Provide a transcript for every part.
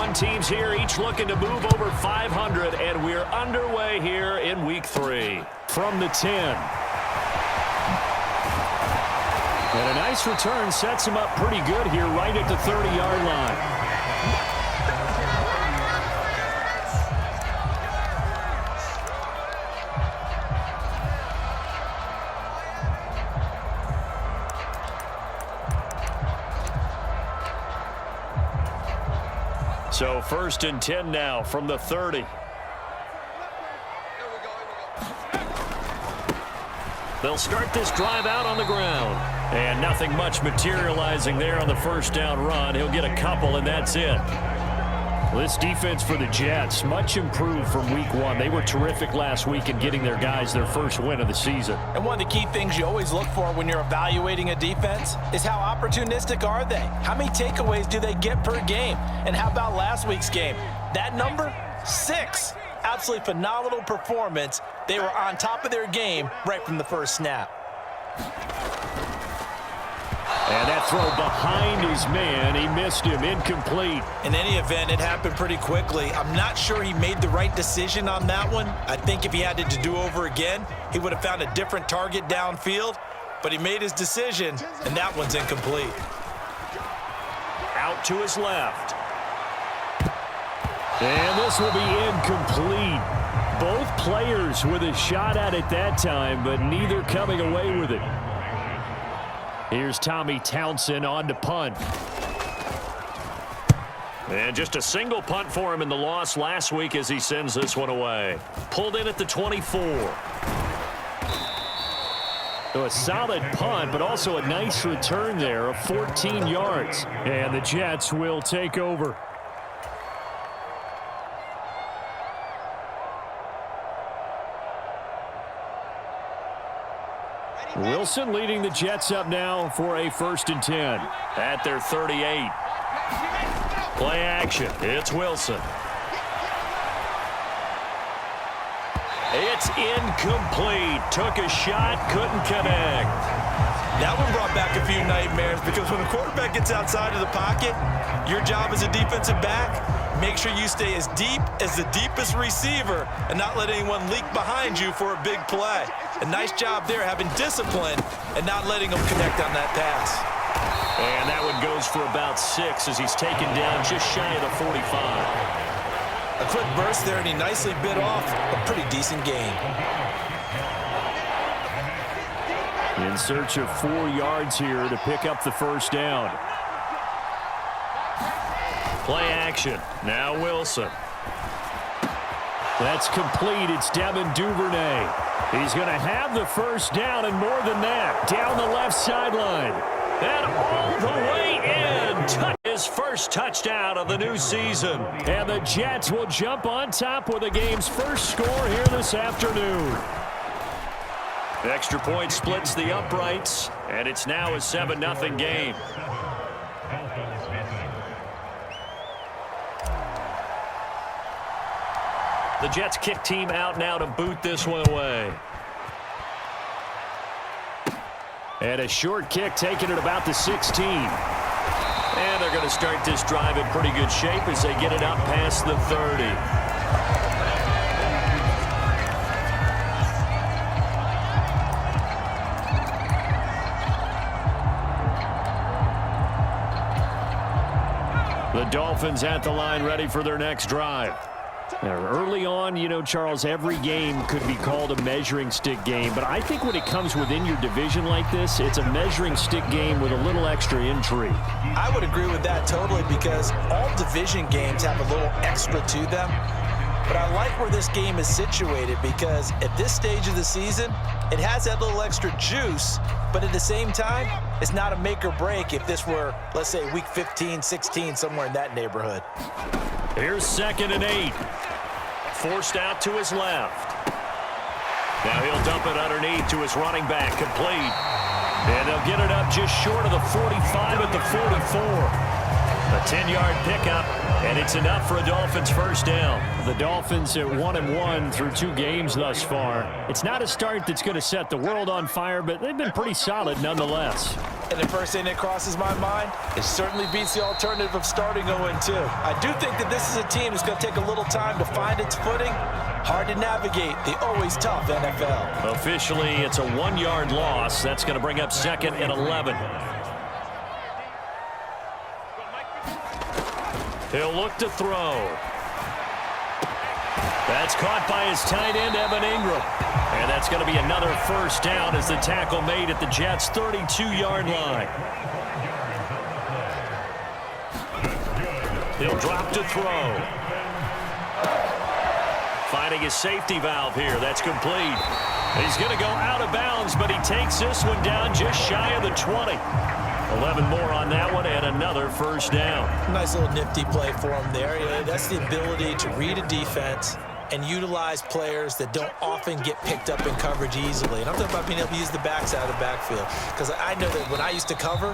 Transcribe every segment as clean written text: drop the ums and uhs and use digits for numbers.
1 teams here, each looking to move over 500, and we're underway here in Week 3. From the 10. And a nice return sets him up pretty good here right at the 30-yard line. So 1st and 10 now from the 30. They'll start this drive out on the ground. And nothing much materializing there on the 1st down run. He'll get a couple, and that's it. This defense for the Jets, much improved from Week 1. They were terrific last week in getting their guys their first win of the season. And one of the key things you always look for when you're evaluating a defense is how opportunistic are they? How many takeaways do they get per game? And how about last week's game? That number? 6. Absolutely phenomenal performance. They were on top of their game right from the first snap. And that throw behind his man, he missed him, incomplete. In any event, it happened pretty quickly. I'm not sure he made the right decision on that one. I think if he had it to do over again, he would have found a different target downfield. But he made his decision, and that one's incomplete. Out to his left. And this will be incomplete. Both players with a shot at it that time, but neither coming away with it. Here's Tommy Townsend on to punt. And just a single punt for him in the loss last week as he sends this one away. Pulled in at the 24. So a solid punt, but also a nice return there of 14 yards. And the Jets will take over. Wilson leading the Jets up now for a 1st and 10 at their 38. Play action. It's Wilson. It's incomplete. Took a shot, couldn't connect. That one brought back a few nightmares because when a quarterback gets outside of the pocket, your job as a defensive back, make sure you stay as deep as the deepest receiver and not let anyone leak behind you for a big play. A nice job there having discipline and not letting them connect on that pass. And that one goes for about 6 as he's taken down just shy of the 45. A quick burst there, and he nicely bit off a pretty decent gain. In search of 4 yards here to pick up the 1st down. Play action. Now Wilson. That's complete. It's Devin Duvernay. He's going to have the 1st down and more than that. Down the left sideline. And all the way in. His first touchdown of the new season. And the Jets will jump on top with the game's first score here this afternoon. Extra point splits the uprights, and it's now a 7-0 game. The Jets kick team out now to boot this one away. And a short kick taken at about the 16. And they're going to start this drive in pretty good shape as they get it up past the 30. The Dolphins at the line ready for their next drive. Now, early on, you know, Charles, every game could be called a measuring stick game. But I think when it comes within your division like this, it's a measuring stick game with a little extra intrigue. I would agree with that totally because all division games have a little extra to them. But I like where this game is situated because at this stage of the season, it has that little extra juice. But at the same time, it's not a make or break if this were, let's say, week 15, 16, somewhere in that neighborhood. Here's 2nd and 8. Forced out to his left. Now he'll dump it underneath to his running back, complete. And they'll get it up just short of the 45 at the 44. A 10-yard pickup, and it's enough for a Dolphins 1st down. The Dolphins at 1-1 through 2 games thus far. It's not a start that's going to set the world on fire, but they've been pretty solid nonetheless. And the first thing that crosses my mind, it certainly beats the alternative of starting 0-2. I do think that this is a team that's going to take a little time to find its footing. Hard to navigate the always tough NFL. Officially, it's a 1-yard loss. That's going to bring up 2nd and 11. He'll look to throw. That's caught by his tight end, Evan Ingram. And that's going to be another first down as the tackle made at the Jets' 32-yard line. He'll drop to throw. Finding his safety valve here. That's complete. He's going to go out of bounds, but he takes this one down just shy of the 20. 11 more on that one and another first down. Nice little nifty play for him there. Yeah, that's the ability to read a defense and utilize players that don't often get picked up in coverage easily. And I'm talking about being able to use the backside of the backfield. Because I know that when I used to cover,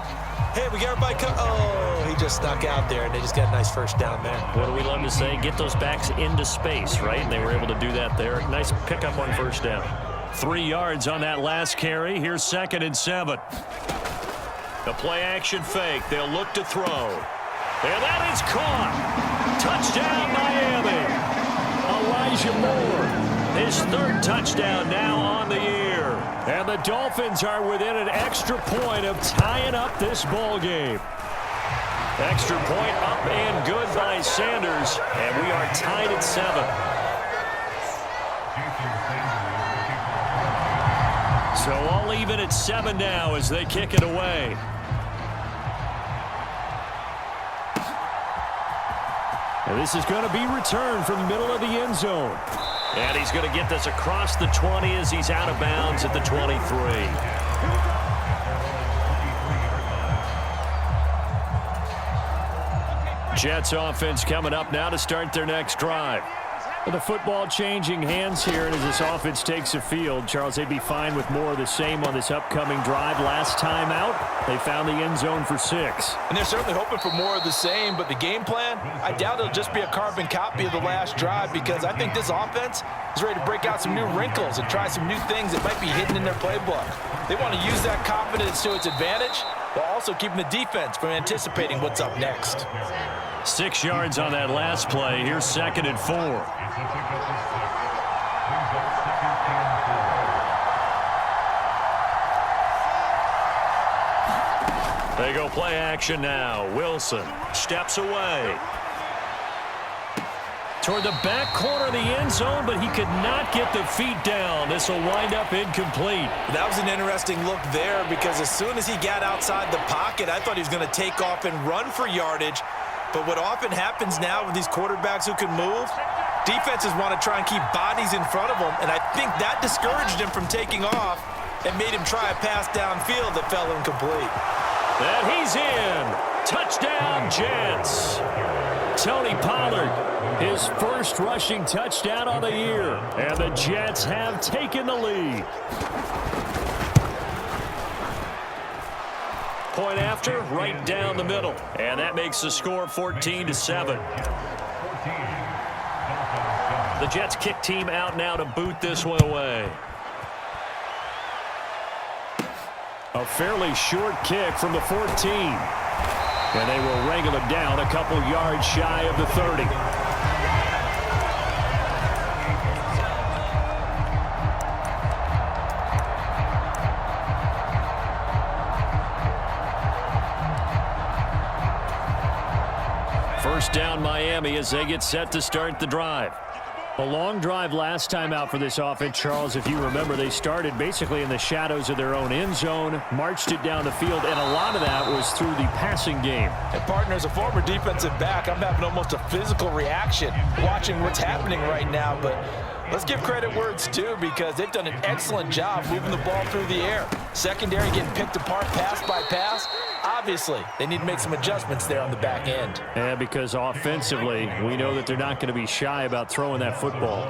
hey, we got everybody oh, he just snuck out there, and they just got a nice first down there. What do we love to say? Get those backs into space, right? And they were able to do that there. Nice pickup on first down. 3 yards on that last carry. Here's 2nd and 7. The play-action fake. They'll look to throw. And that is caught. Touchdown, Miami. Elijah Moore, his 3rd touchdown now on the year. And the Dolphins are within an extra point of tying up this ball game. Extra point up and good by Sanders. And we are tied at 7. So all even at 7 now as they kick it away. And this is going to be returned from the middle of the end zone. And he's going to get this across the 20 as he's out of bounds at the 23. Jets offense coming up now to start their next drive. The football changing hands here, and as this offense takes the field, Charles, they'd be fine with more of the same on this upcoming drive. Last time out, they found the end zone for 6. And they're certainly hoping for more of the same, but the game plan, I doubt it'll just be a carbon copy of the last drive, because I think this offense is ready to break out some new wrinkles and try some new things that might be hidden in their playbook. They want to use that confidence to its advantage, while also keeping the defense from anticipating what's up next. 6 yards on that last play. Here's 2nd and 4. They go play action now. Wilson steps away. Toward the back corner of the end zone, but he could not get the feet down. This will wind up incomplete. That was an interesting look there, because as soon as he got outside the pocket, I thought he was going to take off and run for yardage. But what often happens now with these quarterbacks who can move, defenses want to try and keep bodies in front of them, and I think that discouraged him from taking off and made him try a pass downfield that fell incomplete. And he's in. Touchdown, Jets. Tony Pollard, his first rushing touchdown of the year, and the Jets have taken the lead. Point after, right down the middle. And that makes the score 14-7. The Jets kick team out now to boot this one away. A fairly short kick from the 14. And they will wrangle it down a couple yards shy of the 30. First down Miami as they get set to start the drive. A long drive last time out for this offense, Charles. If you remember, they started basically in the shadows of their own end zone, marched it down the field, and a lot of that was through the passing game. And partner, as a former defensive back, I'm having almost a physical reaction watching what's happening right now. But let's give credit where it's due, because they've done an excellent job moving the ball through the air. Secondary getting picked apart pass by pass. Obviously, they need to make some adjustments there on the back end. Yeah, because offensively, we know that they're not going to be shy about throwing that football.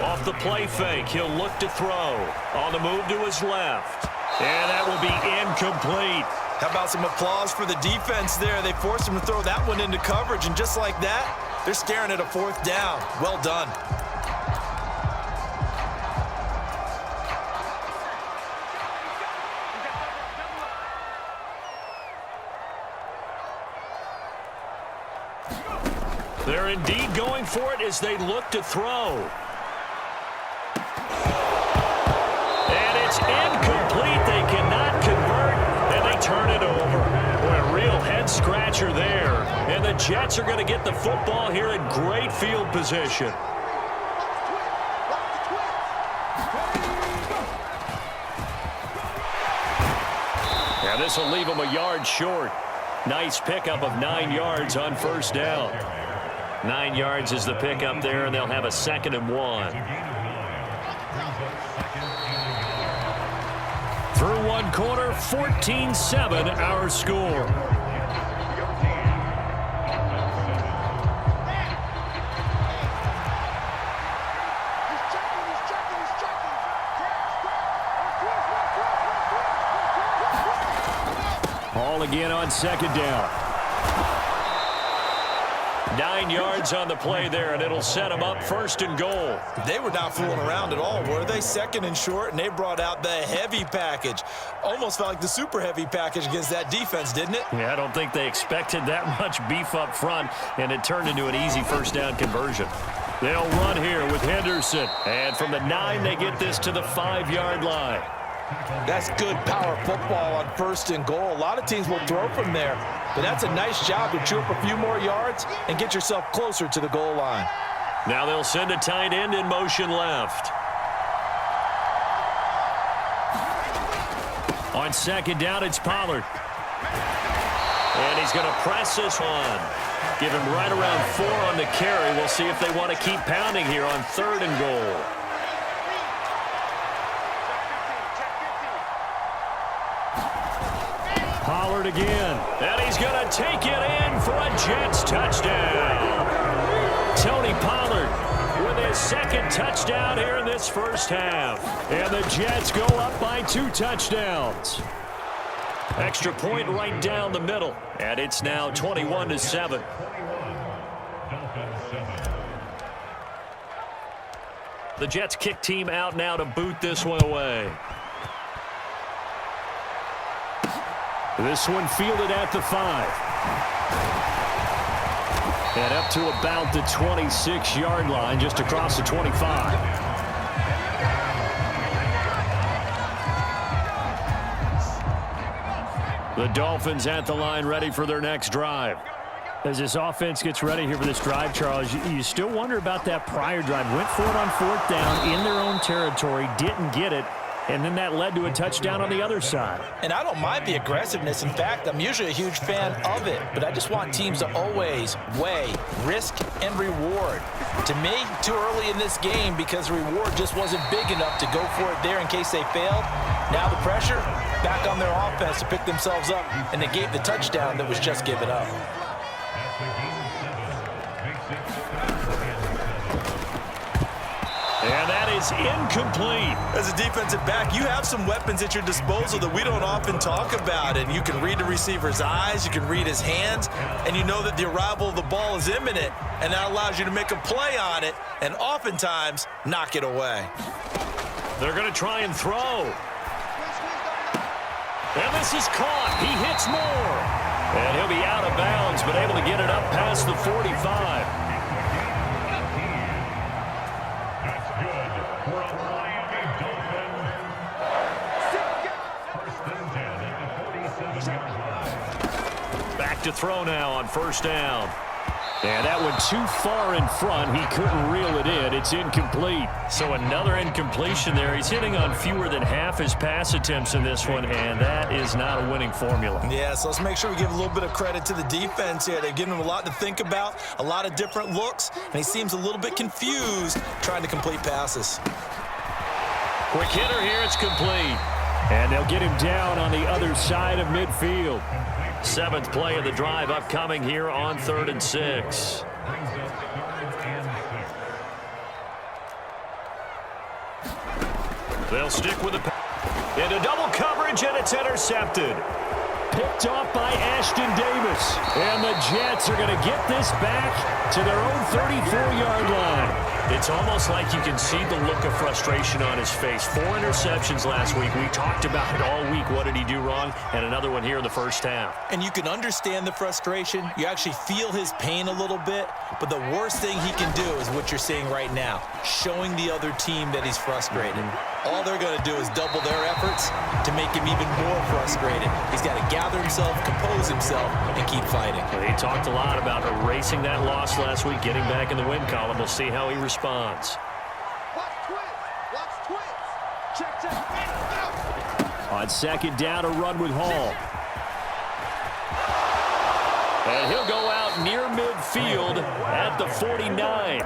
Off the play fake, he'll look to throw. On the move to his left. And that will be incomplete. How about some applause for the defense there? They forced him to throw that one into coverage, and just like that, they're staring at a 4th down. Well done. They're indeed going for it as they look to throw. And it's incomplete. They cannot convert, and they turn it over. Boy, a real head-scratcher there. And the Jets are going to get the football here in great field position. Now this will leave them a yard short. Nice pickup of 9 yards on first down. 9 yards is the pickup there, and they'll have a 2nd and 1. Through one quarter, 14-7 our score. Ball again on 2nd down. 9 yards on the play there, and it'll set them up 1st and goal. They were not fooling around at all, were they? 2nd and short, and they brought out the heavy package. Almost felt like the super heavy package against that defense, didn't it? Yeah, I don't think they expected that much beef up front, and it turned into an easy 1st down conversion. They'll run here with Henderson, and from the 9, they get this to the 5-yard line. That's good power football on 1st and goal. A lot of teams will throw from there, but that's a nice job to chew up a few more yards and get yourself closer to the goal line. Now they'll send a tight end in motion left. On 2nd down, it's Pollard. And he's going to press this one. Give him right around 4 on the carry. We'll see if they want to keep pounding here on 3rd and goal. Pollard again. And he's going to take it in for a Jets touchdown. Tony Pollard with his 2nd touchdown here in this 1st half. And the Jets go up by 2 touchdowns. Extra point right down the middle. And it's now 21-7. The Jets kick team out now to boot this one away. This one fielded at the 5. And up to about the 26-yard line, just across the 25. The Dolphins at the line, ready for their next drive. As this offense gets ready here for this drive, Charles, you still wonder about that prior drive. Went for it on 4th down in their own territory, didn't get it. And then that led to a touchdown on the other side. And I don't mind the aggressiveness. In fact, I'm usually a huge fan of it. But I just want teams to always weigh risk and reward. To me, too early in this game because the reward just wasn't big enough to go for it there in case they failed. Now the pressure back on their offense to pick themselves up and negate the touchdown that was just given up. And that is incomplete. As a defensive back, you have some weapons at your disposal that we don't often talk about. And you can read the receiver's eyes, you can read his hands, and you know that the arrival of the ball is imminent. And that allows you to make a play on it and oftentimes knock it away. They're going to try and throw. And this is caught. He hits more. And he'll be out of bounds, but able to get it up past the 45. Back to throw now on 1st down. And that one too far in front. He couldn't reel it in. It's incomplete. So another incompletion there. He's hitting on fewer than half his pass attempts in this one, and that is not a winning formula. Yeah, so let's make sure we give a little bit of credit to the defense here. They've given him a lot to think about, a lot of different looks, and he seems a little bit confused trying to complete passes. Quick hitter here. It's complete. And they'll get him down on the other side of midfield. 7th play of the drive upcoming here on 3rd and 6. They'll stick with the into double coverage, and it's intercepted. picked off by Ashton Davis. And the Jets are going to get this back to their own 34-yard line. It's almost like you can see the look of frustration on his face. 4 interceptions last week. We talked about it all week. What did he do wrong? And another one here in the first half. And you can understand the frustration. You actually feel his pain a little bit. But the worst thing he can do is what you're seeing right now, showing the other team that he's frustrated. All they're going to do is double their efforts to make him even more frustrated. He's got to gather himself, compose himself, and keep fighting. Well, he talked a lot about erasing that loss last week, getting back in the win column. We'll see how he responds. On second down, a run with Hall. And he'll go out near midfield at the 49.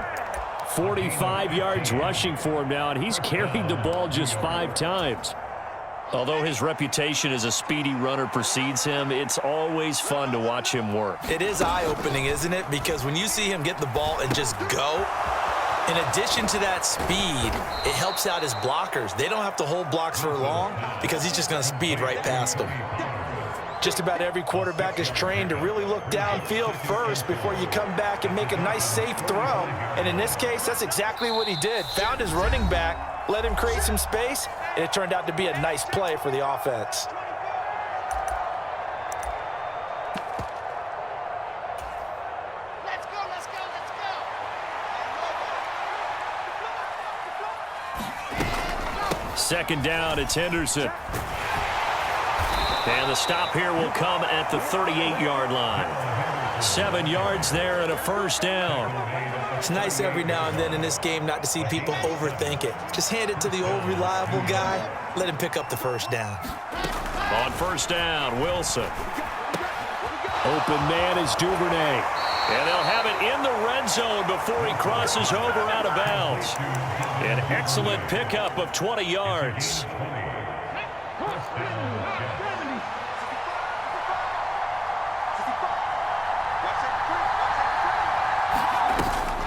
45 yards rushing for him now, and he's carried the ball just 5 times. Although his reputation as a speedy runner precedes him, it's always fun to watch him work. It is eye-opening, isn't it? Because when you see him get the ball and just go, in addition to that speed, it helps out his blockers. They don't have to hold blocks for long because he's just going to speed right past them. Just about every quarterback is trained to really look downfield first before you come back and make a nice, safe throw. And in this case, that's exactly what he did. Found his running back, let him create some space, and it turned out to be a nice play for the offense. Second down, it's Henderson. And the stop here will come at the 38-yard line. 7 yards there and a first down. It's nice every now and then in this game not to see people overthink it. Just hand it to the old reliable guy. Let him pick up the first down. On first down, Wilson. Open man is Duvernay. And they'll have it in the red zone before he crosses over out of bounds. An excellent pickup of 20 yards.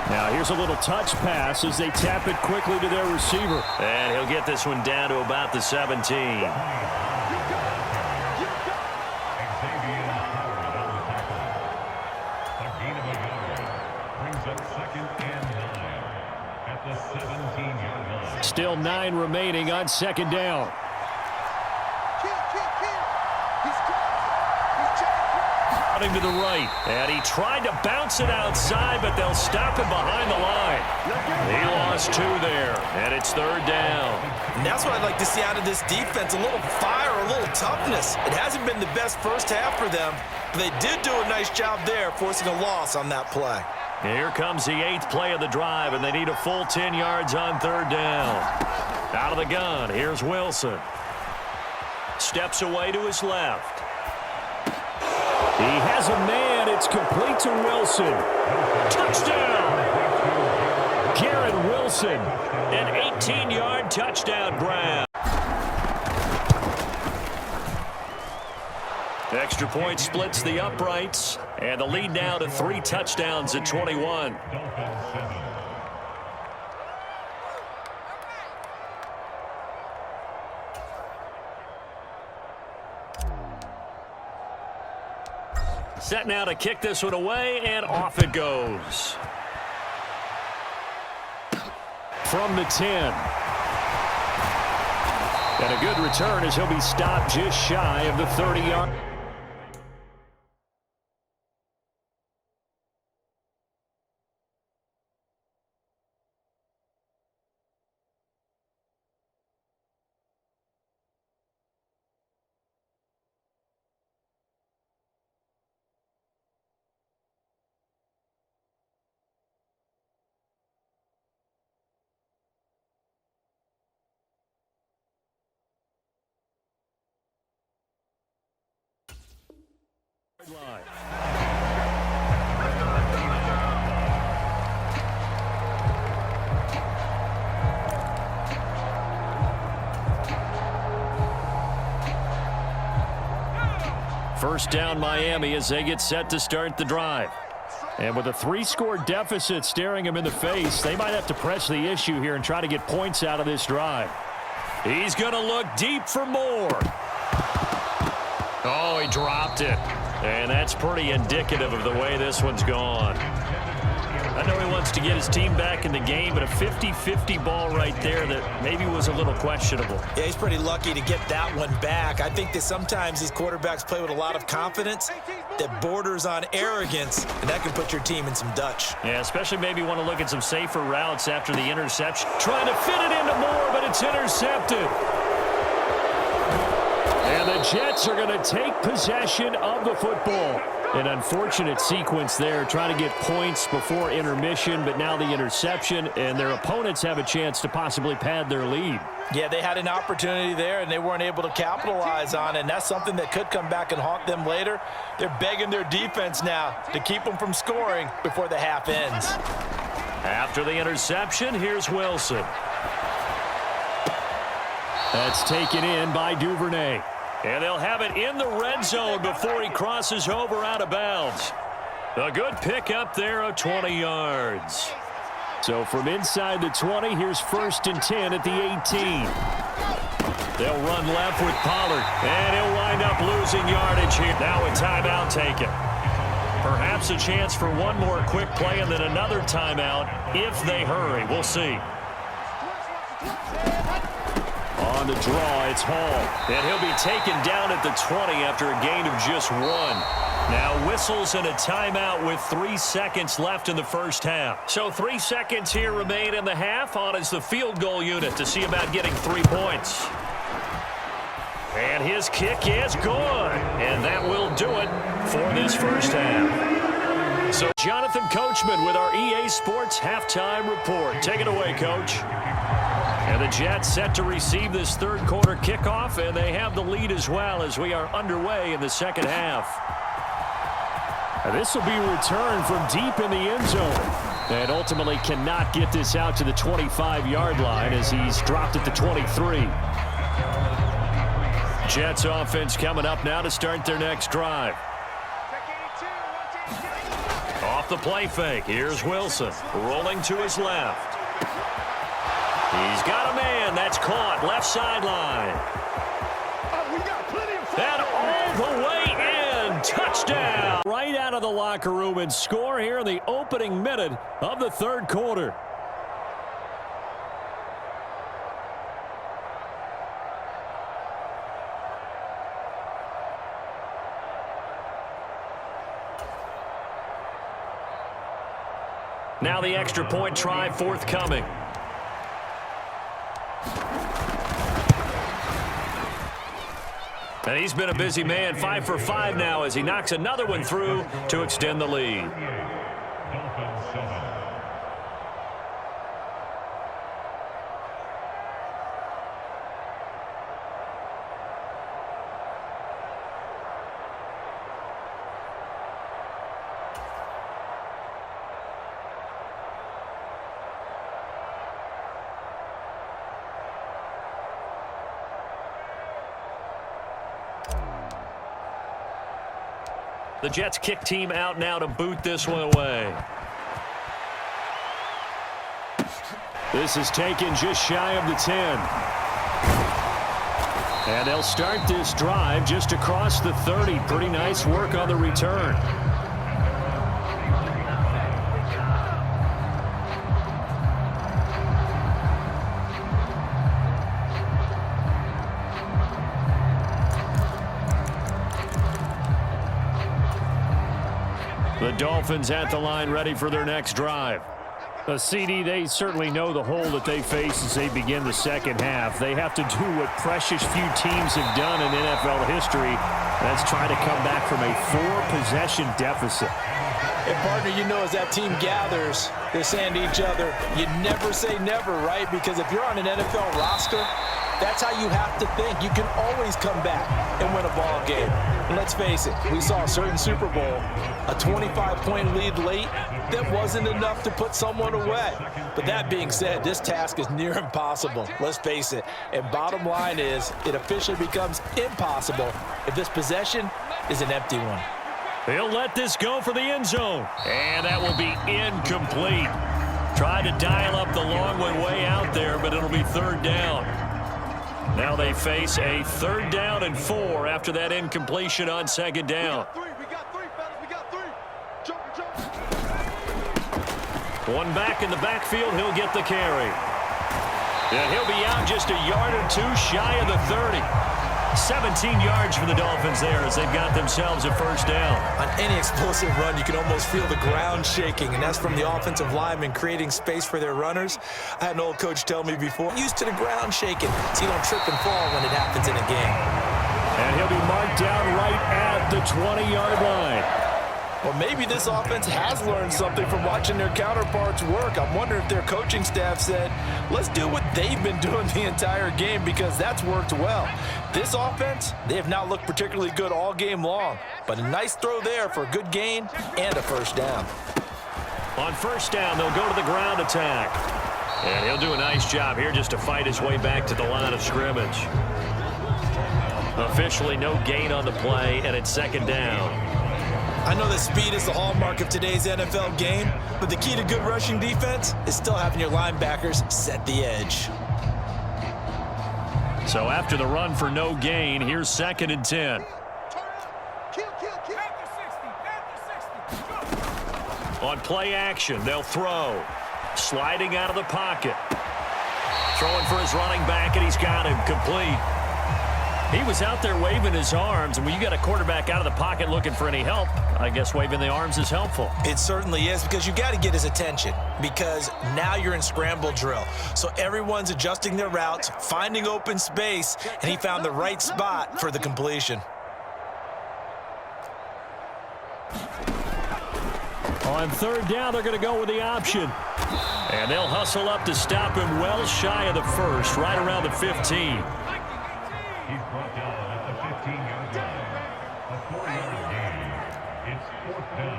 Now here's a little touch pass as they tap it quickly to their receiver. And he'll get this one down to about the 17. Still 9 remaining on second down. Running to the right, and he tried to bounce it outside, but they'll stop him behind the line. He lost 2 there, and it's third down. And that's what I'd like to see out of this defense, a little fire, a little toughness. It hasn't been the best first half for them, but they did do a nice job there, forcing a loss on that play. Here comes the 8th play of the drive, and they need a full 10 yards on third down. Out of the gun, here's Wilson. Steps away to his left. He has a man. It's complete to Wilson. Touchdown! Garrett Wilson, an 18-yard touchdown grab. Extra point splits the uprights, and the lead now to 3 touchdowns at 21. Set now to kick this one away, and off it goes. From the 10. And a good return as he'll be stopped just shy of the 30-yard. Line. First down Miami as they get set to start the drive. And with a 3-score deficit staring him in the face, they might have to press the issue here and try to get points out of this drive. He's going to look deep for more. Oh, he dropped it. And that's pretty indicative of the way this one's gone. I know he wants to get his team back in the game, but a 50-50 ball right there that maybe was a little questionable. Yeah, he's pretty lucky to get that one back. I think that sometimes these quarterbacks play with a lot of confidence that borders on arrogance, and that can put your team in some Dutch. Yeah, especially maybe want to look at some safer routes after the interception. Trying to fit it into Moore, but it's intercepted. And the Jets are going to take possession of the football. An unfortunate sequence there, trying to get points before intermission, but now the interception, and their opponents have a chance to possibly pad their lead. Yeah, they had an opportunity there, and they weren't able to capitalize on it, and that's something that could come back and haunt them later. They're begging their defense now to keep them from scoring before the half ends. After the interception, here's Wilson. That's taken in by Duvernay. And they'll have it in the red zone before he crosses over out of bounds. A good pickup there of 20 yards. So from inside the 20, here's 1st and 10 at the 18. They'll run left with Pollard, and he'll wind up losing yardage here. Now a timeout taken. Perhaps a chance for one more quick play and then another timeout if they hurry. We'll see. On the draw, it's Hall. And he'll be taken down at the 20 after a gain of just 1. Now whistles and a timeout with 3 seconds left in the first half. So 3 seconds here remain in the half. On is the field goal unit to see about getting 3 points. And his kick is good. And that will do it for this first half. So Jonathan Coachman with our EA Sports Halftime Report. Take it away, Coach. And the Jets set to receive this third quarter kickoff, and they have the lead as well as we are underway in the second half. And this will be returned from deep in the end zone. And ultimately cannot get this out to the 25-yard line as he's dropped at the 23. Jets offense coming up now to start their next drive. Off the play fake, here's Wilson rolling to his left. He's got a man. That's caught. Left sideline. And all the way in. Touchdown. Right out of the locker room and score here in the opening minute of the third quarter. Now the extra point try forthcoming. And he's been a busy man, 5 for 5 now as he knocks another one through to extend the lead. The Jets kick team out now to boot this one away. This is taken just shy of the 10. And they'll start this drive just across the 30. Pretty nice work on the return. The Dolphins at the line ready for their next drive. CD, they certainly know the hole that they face as they begin the second half. They have to do what precious few teams have done in NFL history. That's try to come back from a 4-possession deficit. And partner, you know, as that team gathers, they're saying to each other, you never say never, right? Because if you're on an NFL roster, that's how you have to think. You can always come back and win a ball game. And let's face it, we saw a certain Super Bowl, a 25-point lead late, that wasn't enough to put someone away. But that being said, this task is near impossible. Let's face it. And bottom line is, it officially becomes impossible if this possession is an empty one. He'll let this go for the end zone. And that will be incomplete. Tried to dial up the long one way out there, but it'll be third down. Now they face a 3rd down and 4 after that incompletion on 2nd down. We got three, fellas. We got three. Jump. One back in the backfield. He'll get the carry. And he'll be out just a yard or two shy of the 30. 17 yards for the Dolphins there as they've got themselves a 1st down. On any explosive run, you can almost feel the ground shaking, and that's from the offensive linemen creating space for their runners. I had an old coach tell me before, used to the ground shaking, so you don't trip and fall when it happens in a game. And he'll be marked down right at the 20-yard line. Well, maybe this offense has learned something from watching their counterparts work. I'm wondering if their coaching staff said, let's do what they've been doing the entire game because that's worked well. This offense, they have not looked particularly good all game long, but a nice throw there for a good gain and a 1st down. On 1st down, they'll go to the ground attack. And he'll do a nice job here just to fight his way back to the line of scrimmage. Officially no gain on the play, and it's 2nd down. I know that speed is the hallmark of today's NFL game, but the key to good rushing defense is still having your linebackers set the edge. So after the run for no gain, here's 2nd and 10. Kill. On play action, they'll throw. Sliding out of the pocket. Throwing for his running back, and he's got him complete. He was out there waving his arms, and when you got a quarterback out of the pocket looking for any help, I guess waving the arms is helpful. It certainly is, because you got to get his attention, because now you're in scramble drill. So everyone's adjusting their routes, finding open space, and he found the right spot for the completion. On 3rd down, they're going to go with the option. And they'll hustle up to stop him well shy of the 1st, right around the 15. He's brought down at the 15-yard line. A 4-yard gain. It's 4th down.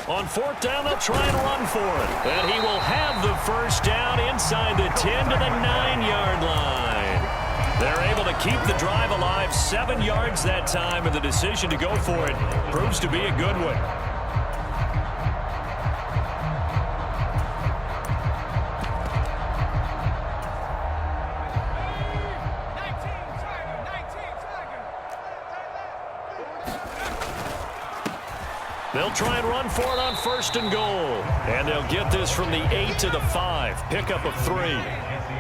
On 4th down, they'll try and run for it. And he will have the 1st down inside the 10 to the 9-yard line. They're able to keep the drive alive 7 yards that time, and the decision to go for it proves to be a good one. They'll try and run for it on 1st and goal. And they'll get this from the 8 to the 5. Pickup of 3.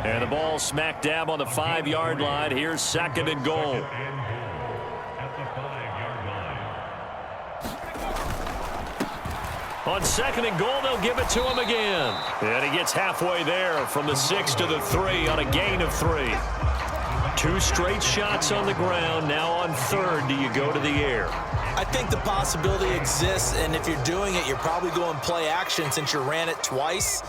And the ball smack dab on the 5-yard line. Here's 2nd and goal. At the 5-yard line. On 2nd and goal, they'll give it to him again. And he gets halfway there from the 6 to the 3 on a gain of 3. 2 straight shots on the ground. Now on 3rd, do you go to the air? I think the possibility exists, and if you're doing it, you're probably going play action since you ran it twice.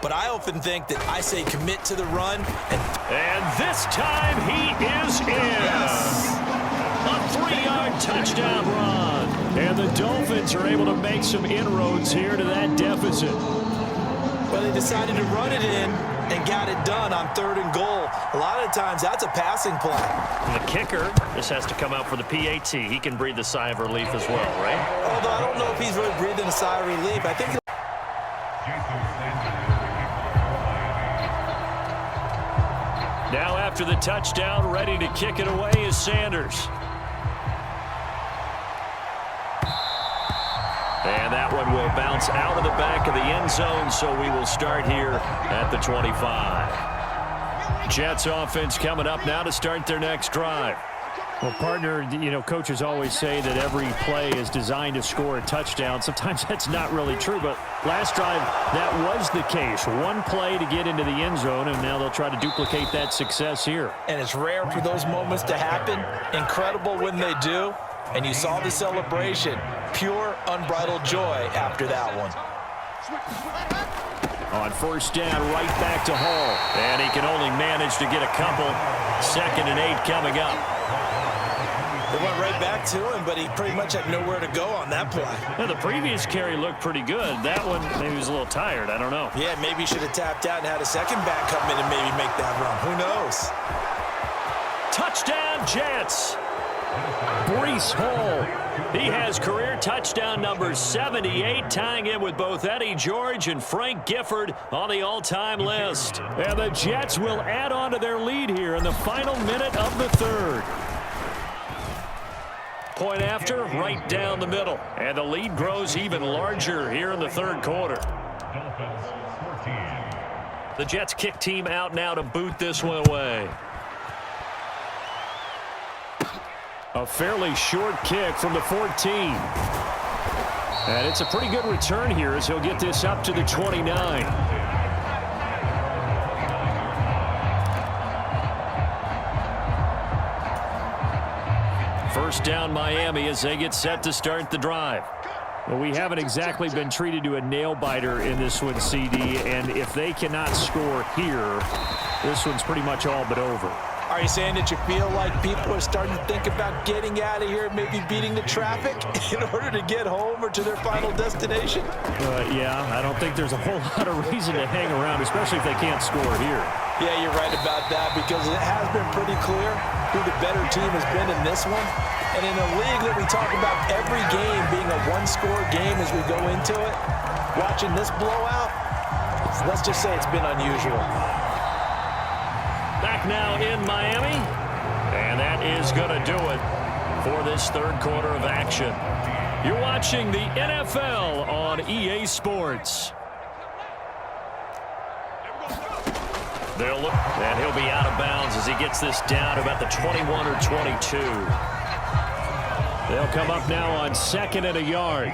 But I often think that I say commit to the run. And this time he is in. Yes. A 3-yard touchdown run. And the Dolphins are able to make some inroads here to that deficit. Well, they decided to run it in and got it done on 3rd and goal. A lot of times, that's a passing play. And the kicker, this has to come out for the PAT. He can breathe a sigh of relief as well, right? Although I don't know if he's really breathing a sigh of relief. I think now after the touchdown, ready to kick it away is Sanders. And that one will bounce out of the back of the end zone, so we will start here at the 25. Jets offense coming up now to start their next drive. Well, partner, you know, coaches always say that every play is designed to score a touchdown. Sometimes that's not really true, but last drive, that was the case. One play to get into the end zone, and now they'll try to duplicate that success here. And it's rare for those moments to happen. Incredible when they do. And you saw the celebration. Pure, unbridled joy after that one. On 1st down, right back to Hall. And he can only manage to get a couple. 2nd and 8 coming up. They went right back to him, but he pretty much had nowhere to go on that play. Well, the previous carry looked pretty good. That one, maybe he was a little tired. I don't know. Yeah, maybe he should have tapped out and had a second back come in and maybe make that run. Who knows? Touchdown, Jets. Breece Hall. He has career touchdown number 78, tying in with both Eddie George and Frank Gifford on the all-time list. And the Jets will add on to their lead here in the final minute of the third. Point after, right down the middle. And the lead grows even larger here in the third quarter. Dolphins 14. The Jets kick team out now to boot this one away. A fairly short kick from the 14. And it's a pretty good return here as he'll get this up to the 29. First down Miami as they get set to start the drive. Well, we haven't exactly been treated to a nail-biter in this one, CD, and if they cannot score here, this one's pretty much all but over. Are you saying that you feel like people are starting to think about getting out of here, maybe beating the traffic in order to get home or to their final destination? Yeah, I don't think there's a whole lot of reason to hang around, especially if they can't score here. Yeah, you're right about that because it has been pretty clear who the better team has been in this one. And in a league that we talk about every game being a one-score game as we go into it, watching this blowout, let's just say it's been unusual. Back now in Miami, and that is going to do it for this third quarter of action. You're watching the NFL on EA Sports. They'll look, and he'll be out of bounds as he gets this down about the 21 or 22. They'll come up now on 2nd and a yard.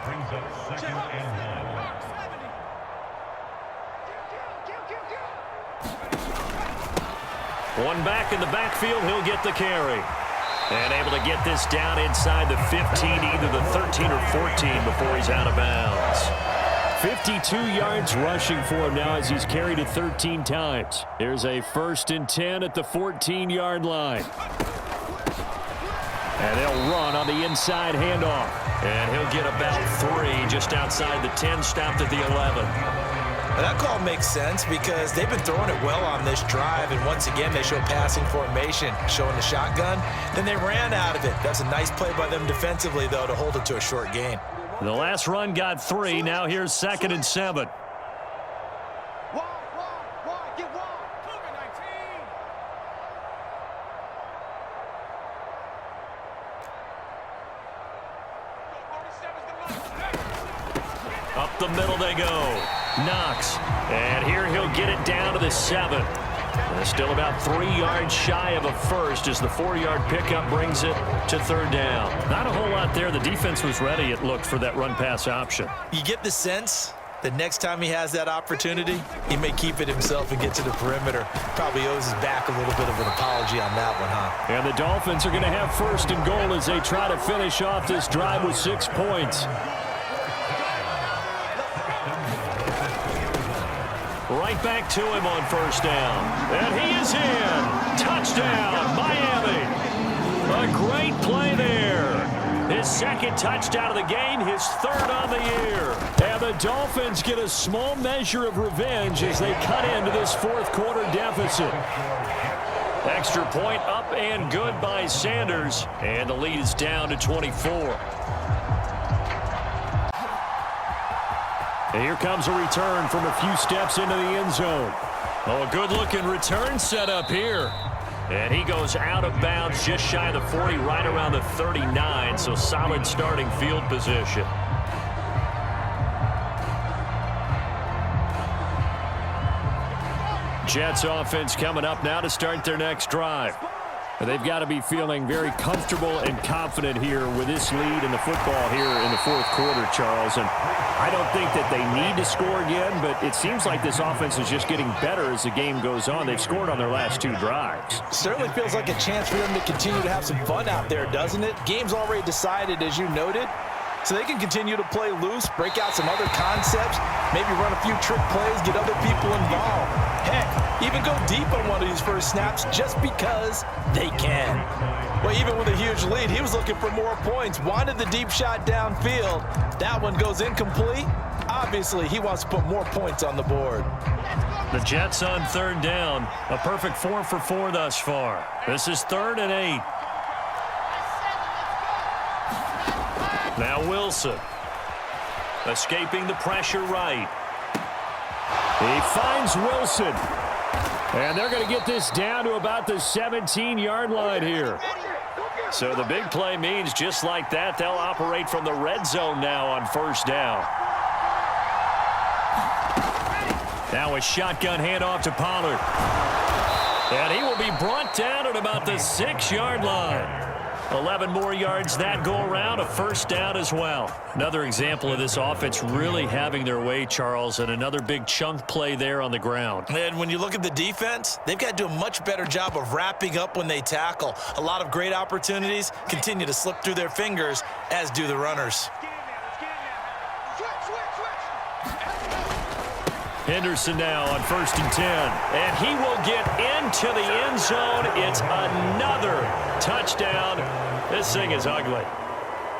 Brings up 2nd and 1. One back in the backfield, he'll get the carry. And able to get this down inside the 15, either the 13 or 14 before he's out of bounds. 52 yards rushing for him now as he's carried it 13 times. Here's a 1st and 10 at the 14-yard line. And they'll run on the inside handoff. And he'll get about 3 just outside the 10, stopped at the 11. And that call makes sense because they've been throwing it well on this drive, and once again they show passing formation, showing the shotgun. Then they ran out of it. That's a nice play by them defensively, though, to hold it to a short gain. The last run got 3. Now here's 2nd and 7. Get one. Up the middle they go. Knox. And here he'll get it down to the 7. Still about 3 yards shy of a first as the 4-yard pickup brings it to 3rd down. Not a whole lot there. The defense was ready, it looked, for that run-pass option. You get the sense that next time he has that opportunity, he may keep it himself and get to the perimeter. Probably owes his back a little bit of an apology on that one, huh? And the Dolphins are going to have 1st and goal as they try to finish off this drive with 6 points. Right back to him on 1st down. And he is in. Touchdown, Miami. A great play there. His 2nd touchdown of the game, his 3rd on the year. And the Dolphins get a small measure of revenge as they cut into this 4th quarter deficit. Extra point up and good by Sanders. And the lead is down to 24. And here comes a return from a few steps into the end zone. Oh, a good-looking return set up here. And he goes out of bounds just shy of the 40, right around the 39, so solid starting field position. Jets offense coming up now to start their next drive. They've got to be feeling very comfortable and confident here with this lead in the football here in the 4th quarter, Charles. And I don't think that they need to score again, but it seems like this offense is just getting better as the game goes on. They've scored on their last 2 drives. Certainly feels like a chance for them to continue to have some fun out there, doesn't it? Game's already decided, as you noted. So they can continue to play loose, break out some other concepts, maybe run a few trick plays, get other people involved. Heck, even go deep on one of these first snaps just because they can. Well, even with a huge lead, he was looking for more points, wanted the deep shot downfield. That one goes incomplete. Obviously, he wants to put more points on the board. The Jets on 3rd down. A perfect 4 for 4 thus far. This is 3rd and 8. Now Wilson. Escaping the pressure right. He finds Wilson. And they're going to get this down to about the 17-yard line here. So the big play means just like that, they'll operate from the red zone now on first down. Now a shotgun handoff to Pollard. And he will be brought down at about the 6-yard line. 11 more yards that go around, a first down as well. Another example of this offense really having their way, Charles, and another big chunk play there on the ground. And when you look at the defense, they've got to do a much better job of wrapping up when they tackle. A lot of great opportunities continue to slip through their fingers, as do the runners. Henderson now on 1st and 10. And he will get into the end zone. It's another touchdown. This thing is ugly.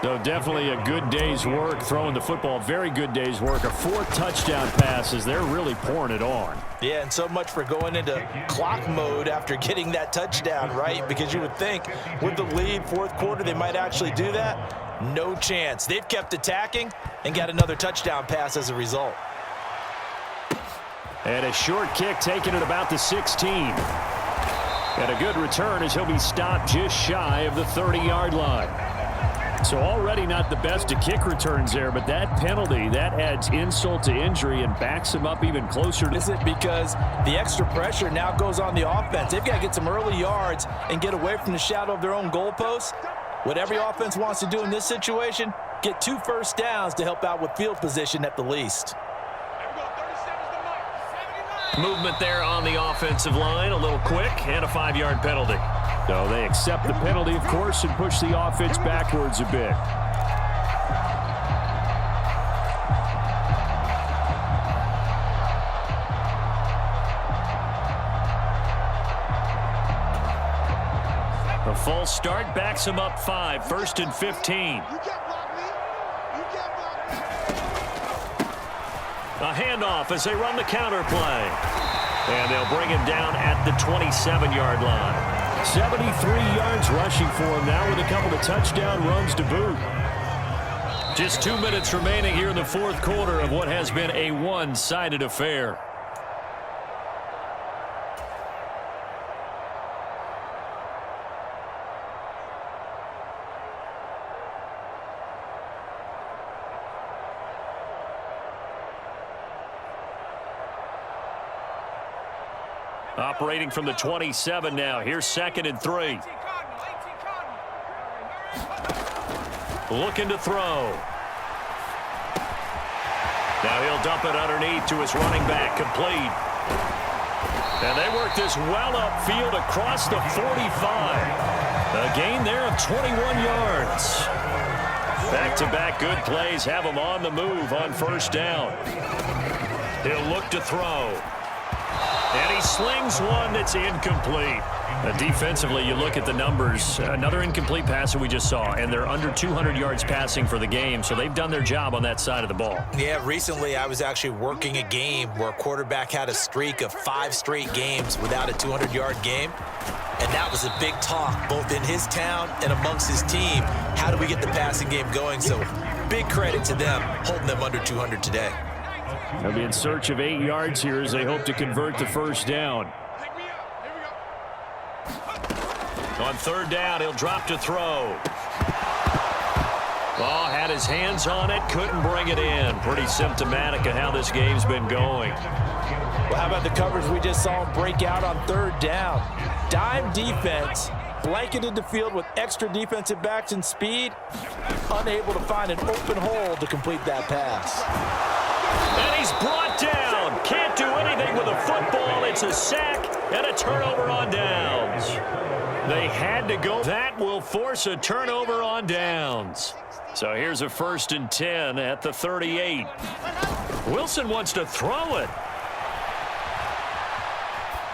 So definitely a good day's work throwing the football. Very good day's work. A 4th touchdown passes. They're really pouring it on. Yeah, and so much for going into clock mode after getting that touchdown, right? Because you would think with the lead, 4th quarter, they might actually do that. No chance. They've kept attacking and got another touchdown pass as a result. And a short kick taken at about the 16. And a good return as he'll be stopped just shy of the 30-yard line. So already not the best of kick returns there, but that penalty, that adds insult to injury and backs him up even closer. Is it because the extra pressure now goes on the offense? They've got to get some early yards and get away from the shadow of their own goalposts. What every offense wants to do in this situation, get 2 first downs to help out with field position at the least. Movement there on the offensive line, a little quick, and a 5-yard penalty. So they accept the penalty, of course, and push the offense backwards a bit. A false start backs him up 5, 1st and 15. A handoff as they run the counter play. And they'll bring him down at the 27-yard line. 73 yards rushing for him now with a couple of touchdown runs to boot. Just 2 minutes remaining here in the 4th quarter of what has been a one-sided affair. Operating from the 27 now. Here's 2nd and 3. Looking to throw. Now he'll dump it underneath to his running back, complete. And they work this well upfield across the 45. A gain there of 21 yards. Back-to-back good plays have him on the move on first down. He'll look to throw. And he slings one that's incomplete. Defensively, you look at the numbers. Another incomplete pass that we just saw, and they're under 200 yards passing for the game, so they've done their job on that side of the ball. Yeah, recently I was actually working a game where a quarterback had a streak of 5 straight games without a 200-yard game, and that was a big talk both in his town and amongst his team. How do we get the passing game going? So big credit to them holding them under 200 today. They'll be in search of 8 yards here as they hope to convert the first down. On 3rd down, he'll drop to throw. Oh, had his hands on it, couldn't bring it in. Pretty symptomatic of how this game's been going. Well, how about the coverage we just saw him break out on 3rd down? Dime defense, blanketed the field with extra defensive backs and speed, unable to find an open hole to complete that pass. And he's brought down. Can't do anything with a football. It's a sack and a turnover on downs. They had to go. That will force a turnover on downs. So here's a 1st and 10 at the 38. Wilson wants to throw it.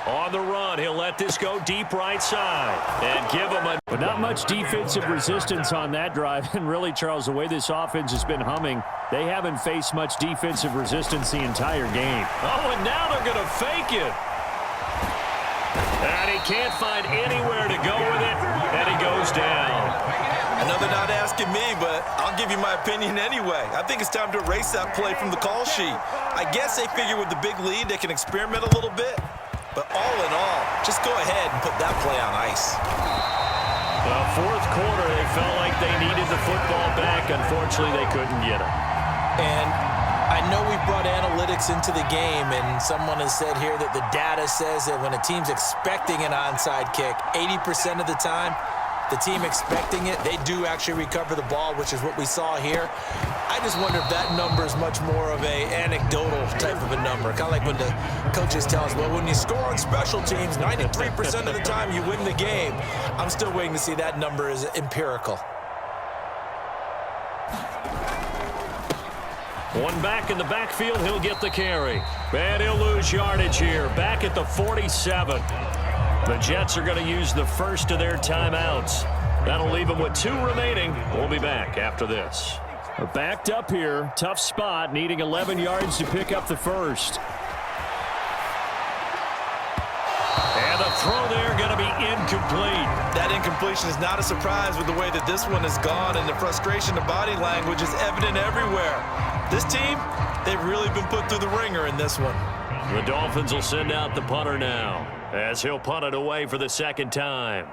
On the run, he'll let this go deep right side and give him a... But not much defensive resistance on that drive. And really, Charles, the way this offense has been humming, they haven't faced much defensive resistance the entire game. Oh, and now they're going to fake it. And he can't find anywhere to go with it, and he goes down. I know they're not asking me, but I'll give you my opinion anyway. I think it's time to erase that play from the call sheet. I guess they figure with the big lead they can experiment a little bit. But all in all, just go ahead and put that play on ice. The fourth quarter, they felt like they needed the football back. Unfortunately, they couldn't get it. And I know we brought analytics into the game, and someone has said here that the data says that when a team's expecting an onside kick, 80% of the time, the team expecting it, they do actually recover the ball, which is what we saw here. I just wonder if that number is much more of a anecdotal type of a number. Kind of like when the coaches tell us, well, when you score on special teams, 93% of the time you win the game. I'm still waiting to see that number is empirical. One back in the backfield, he'll get the carry. And he'll lose yardage here, back at the 47. The Jets are going to use the first of their timeouts. That'll leave them with 2 remaining. We'll be back after this. They're backed up here. Tough spot, needing 11 yards to pick up the first. And the throw there going to be incomplete. That incompletion is not a surprise with the way that this one has gone, and the frustration of body language is evident everywhere. This team, they've really been put through the ringer in this one. The Dolphins will send out the punter now, as he'll punt it away for the second time.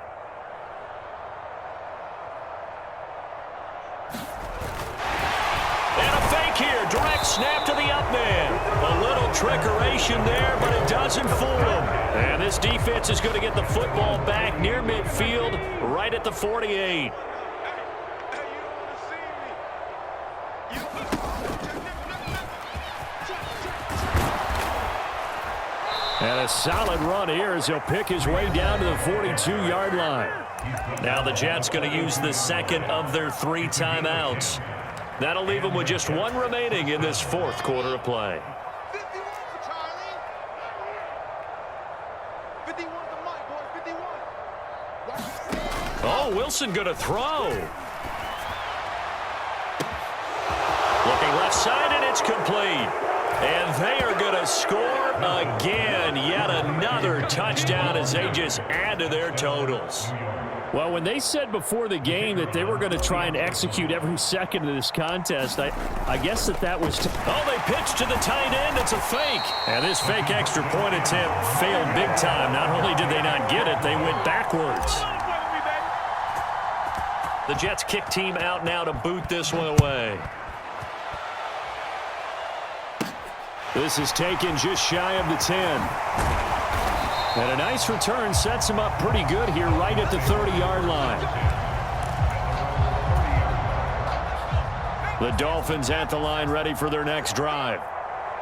And a fake here. Direct snap to the up man. A little trickeration there, but it doesn't fool him. And this defense is going to get the football back near midfield, right at the 48. And a solid run here as he'll pick his way down to the 42-yard line. Now the Jets going to use the second of their 3 timeouts. That'll leave them with just 1 remaining in this fourth quarter of play. 51 for Charlie. 51 to Mike, boy. 51. Oh, Wilson going to throw. Looking left side, and it's complete. And they are going to score again. Yet another touchdown as they just add to their totals. Well, when they said before the game that they were going to try and execute every second of this contest, I guess that was... Oh, they pitched to the tight end. It's a fake. And this fake extra point attempt failed big time. Not only did they not get it, they went backwards. The Jets kick team out now to boot this one away. This is taken just shy of the 10. And a nice return sets him up pretty good here right at the 30-yard line. The Dolphins at the line ready for their next drive.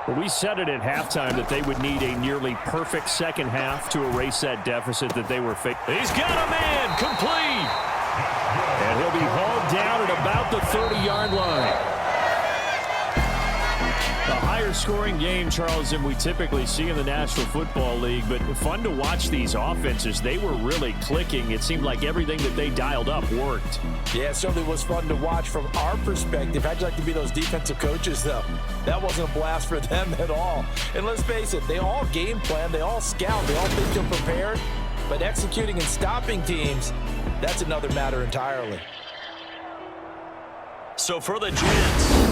Well, we said it at halftime that they would need a nearly perfect second half to erase that deficit that they were facing. He's got a man, complete. And he'll be hauled down at about the 30-yard line. A higher-scoring game, Charles, than we typically see in the National Football League, but fun to watch these offenses. They were really clicking. It seemed like everything that they dialed up worked. Yeah, it certainly was fun to watch from our perspective. How'd you like to be those defensive coaches, though? That wasn't a blast for them at all. And let's face it, they all game plan, they all scout, they all think they're prepared, but executing and stopping teams, that's another matter entirely. So for the Jets,